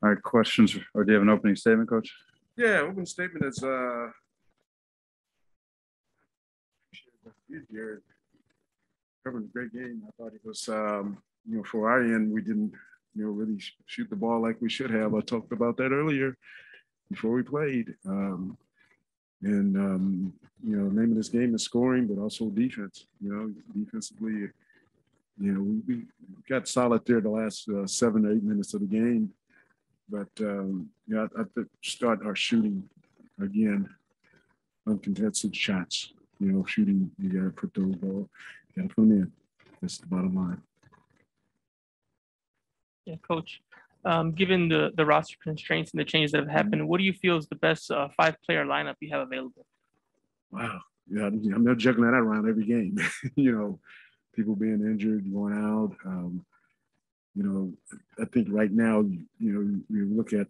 All right, questions, or do you have an opening statement, Coach? Yeah, opening statement is you're covering a great game. I thought it was for our end, we didn't really shoot the ball like we should have. I talked about that earlier before we played. Name of this game is scoring, but also defense. Defensively, we got solid there the last 7 or 8 minutes of the game. But I think start our shooting again, uncontested shots. Shooting, you got to put those ball, you got to put them in. That's the bottom line. Yeah, Coach. Given the roster constraints and the changes that have happened, what do you feel is the best 5-player lineup you have available? Wow. Yeah, I'm not juggling that around every game. People being injured, going out. I think right now, you look at,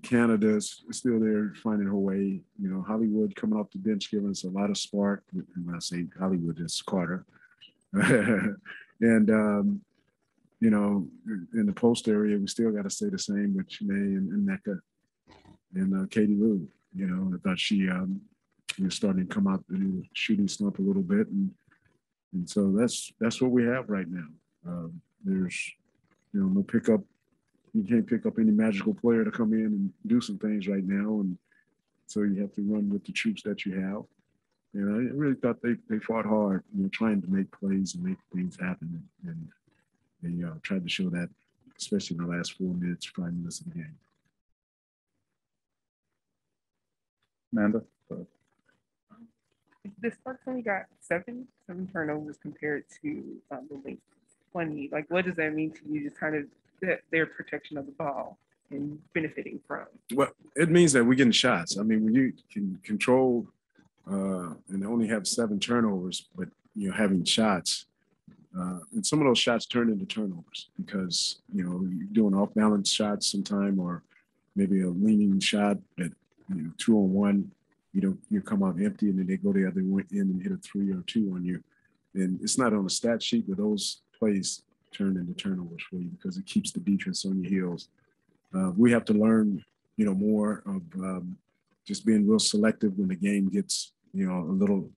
Canada's still there finding her way. Hollywood coming off the bench giving us a lot of spark. And when I say Hollywood, it's Carter. And, in the post area, we still got to stay the same with Shanae and Mecca and Katie Lou. I thought she starting to come out the shooting slump a little bit. And so that's what we have right now. There's, no pickup. You can't pick up any magical player to come in and do some things right now. And so you have to run with the troops that you have. And I really thought they fought hard, trying to make plays and make things happen. And they tried to show that, especially in the last 4 minutes, 5 minutes of the game. Amanda? The Sparks only got seven turnovers compared to the Lynx 20. Like, what does that mean to you? Just kind of their protection of the ball and benefiting from? Well, it means that we're getting shots. I mean, when you can control and only have 7 turnovers, but having shots, and some of those shots turn into turnovers because you're doing off-balance shots sometime, or maybe a leaning shot that 2-on-1. You come out empty, and then they go the other end and hit a 3 or 2 on you. And it's not on the stat sheet, but those plays turn into turnovers for you because it keeps the defense on your heels. We have to learn, more of just being real selective when the game gets, a little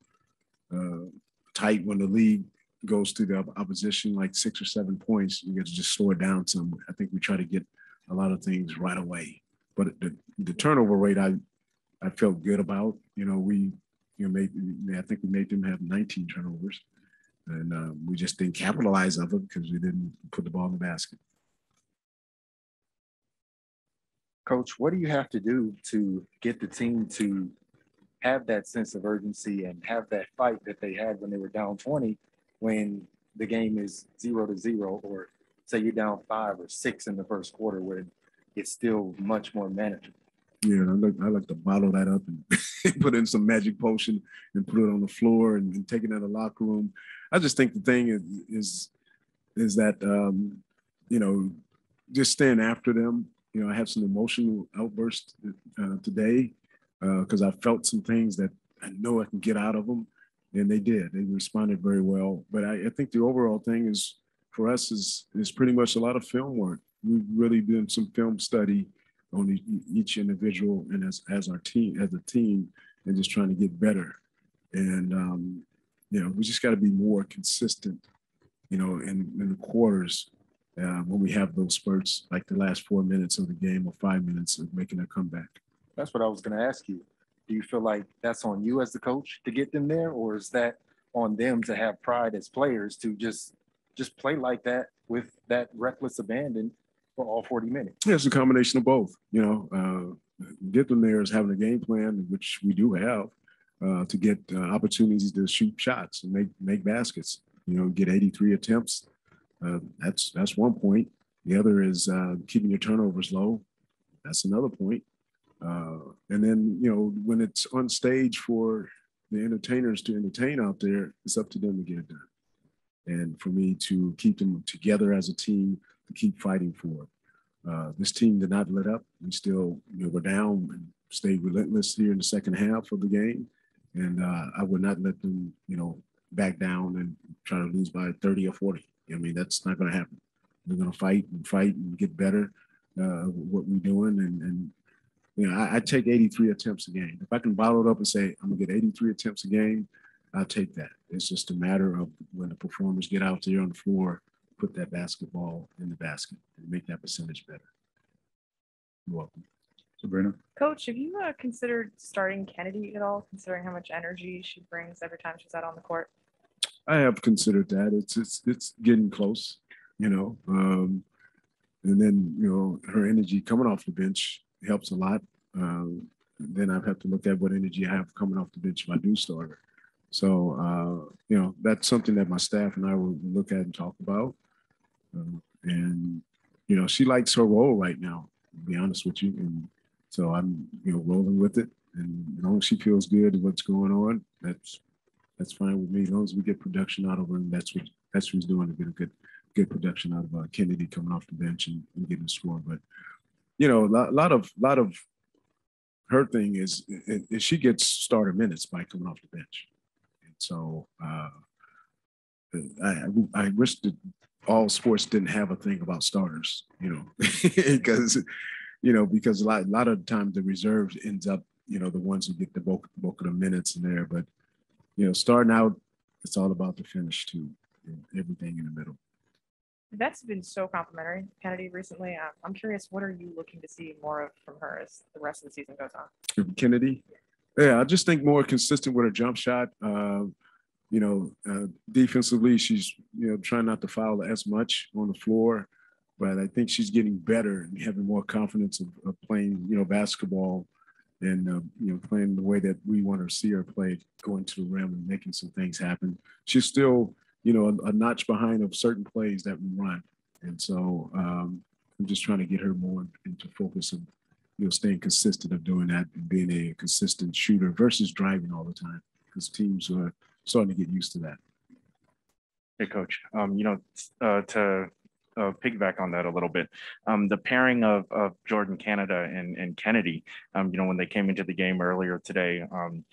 tight. When the lead goes to the opposition like 6 or 7 points, you get to just slow it down some. I think we try to get a lot of things right away. But the turnover rate, I felt good about. I think we made them have 19 turnovers. And we just didn't capitalize on it because we didn't put the ball in the basket. Coach, what do you have to do to get the team to have that sense of urgency and have that fight that they had when they were down 20 when the game is 0-0, or say you're down 5 or 6 in the first quarter where it's still much more manageable? Yeah, I like to bottle that up and put in some magic potion and put it on the floor and take it in the locker room. I just think the thing is that, just staying after them. I had some emotional outbursts today because I felt some things that I know I can get out of them, and they did. They responded very well. But I think the overall thing is for us is pretty much a lot of film work. We've really done some film study on each individual and as our team, as a team, and just trying to get better. And, we just got to be more consistent, in the quarters when we have those spurts, like the last 4 minutes of the game or 5 minutes of making a comeback. That's what I was going to ask you. Do you feel like that's on you as the coach to get them there, or is that on them to have pride as players to just play like that with that reckless abandon for all 40 minutes? Yeah, it's a combination of both. Get them there is having a game plan, which we do have, to get opportunities to shoot shots and make baskets. Get 83 attempts. That's one point. The other is keeping your turnovers low. That's another point. And then, when it's on stage for the entertainers to entertain out there, it's up to them to get it done. And for me to keep them together as a team, to keep fighting for it. This team did not let up. We still were down and stayed relentless here in the second half of the game. And I would not let them, back down and try to lose by 30 or 40. I mean, that's not going to happen. We're going to fight and get better. what we're doing. And you know, I take 83 attempts a game. If I can bottle it up and say, I'm going to get 83 attempts a game, I'll take that. It's just a matter of when the performers get out there on the floor, put that basketball in the basket and make that percentage better. You're welcome. Sabrina? Coach, have you considered starting Kennedy at all, considering how much energy she brings every time she's out on the court? I have considered that. It's getting close, you know. And then, you know, her energy coming off the bench helps a lot. Then I have to look at what energy I have coming off the bench if I do start her. So, you know, that's something that my staff and I will look at and talk about. And, you know, she likes her role right now, to be honest with you. And so I'm, you know, rolling with it. And as long as she feels good with what's going on, that's fine with me. As long as we get production out of her, and that's what she's doing, to get a good production out of Kennedy coming off the bench and getting a score. But, you know, a lot of her thing is she gets starter minutes by coming off the bench. And so I wish that all sports didn't have a thing about starters, you know, because a lot of the time the reserves ends up, you know, the ones who get the bulk of the minutes in there. But, you know, starting out, it's all about the finish too, and everything in the middle. That's been so complimentary, Kennedy, recently. I'm curious, what are you looking to see more of from her as the rest of the season goes on? Kennedy? Yeah, I just think more consistent with her jump shot. Defensively, she's, you know, trying not to foul as much on the floor, but I think she's getting better and having more confidence of playing, you know, basketball and, you know, playing the way that we want to see her play, going to the rim and making some things happen. She's still, you know, a notch behind of certain plays that we run. And so I'm just trying to get her more into focus of, you know, staying consistent of doing that and being a consistent shooter versus driving all the time, because teams are starting to get used to that. Hey, Coach. To piggyback on that a little bit, the pairing of Jordan Canada and Kennedy, you know, when they came into the game earlier today, it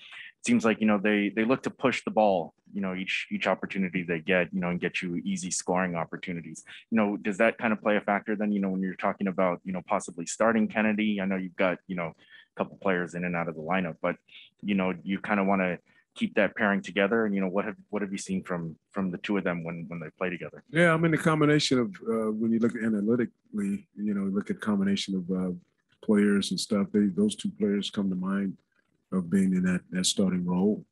seems like, you know, they look to push the ball, you know, each opportunity they get, you know, and get you easy scoring opportunities. You know, does that kind of play a factor then, you know, when you're talking about, you know, possibly starting Kennedy? I know you've got, you know, a couple players in and out of the lineup, but, you know, you kind of want to keep that pairing together. And, you know, what have you seen from the two of them when they play together? Yeah, I mean, the combination of when you look analytically, you know, look at combination of players and stuff, those two players come to mind of being in that starting role.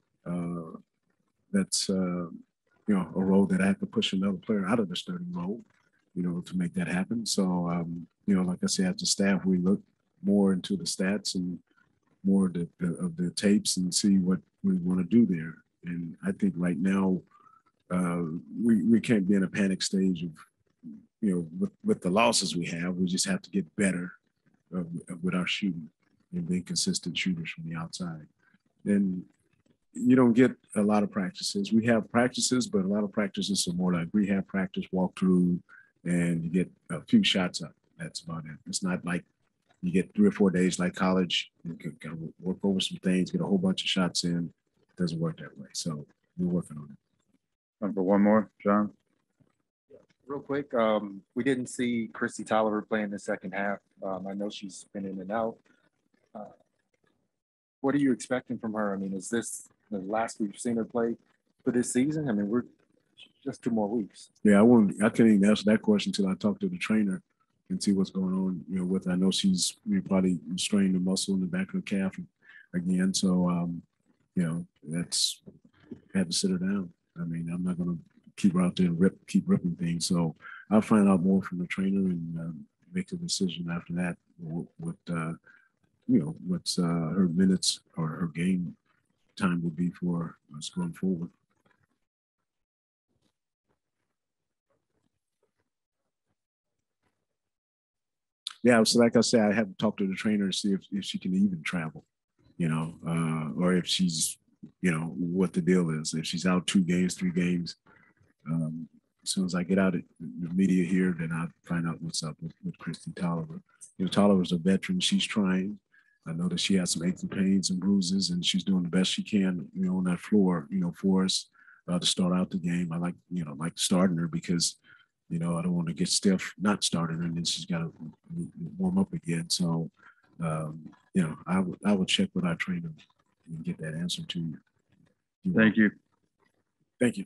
That's you know, a role that I have to push another player out of the starting role, you know, to make that happen. So, you know, like I said, as a staff, we look more into the stats and more of the tapes and see what we want to do there. And I think right now we can't be in a panic stage of, you know, with the losses we have. We just have to get better with our shooting and being consistent shooters from the outside. And you don't get a lot of practices. We have practices, but a lot of practices are more like rehab practice, walkthrough, and you get a few shots up. That's about it. It's not like you get 3 or 4 days like college. You can work over some things, get a whole bunch of shots in. It doesn't work that way. So we're working on it. Time for one more, John? Real quick, we didn't see Christy Tolliver play in the second half. I know she's been in and out. What are you expecting from her? I mean, is this the last we've seen her play for this season? I mean, we're just 2 more weeks. Yeah, I can't even answer that question until I talk to the trainer and see what's going on, you know, with her. I know she's probably strained the muscle in the back of her calf again. So, you know, I had to sit her down. I mean, I'm not going to keep her out there and keep ripping things. So I'll find out more from the trainer and make a decision after that what you know, what's her minutes or her game time would be for us going forward. Yeah, so like I said, I have to talk to the trainer to see if she can even travel, you know, or if she's, you know, what the deal is. If she's out 2 games, 3 games, as soon as I get out of the media here, then I'll find out what's up with Christy Tolliver. You know, Tolliver's a veteran. She's trying. I know that she has some aches and pains and bruises, and she's doing the best she can, you know, on that floor, you know, for us to start out the game. I like starting her because You know, I don't want to get stiff, not started, and then she's got to warm up again. So, you know, I would check with our trainer and get that answer to you. Thank you. Thank you.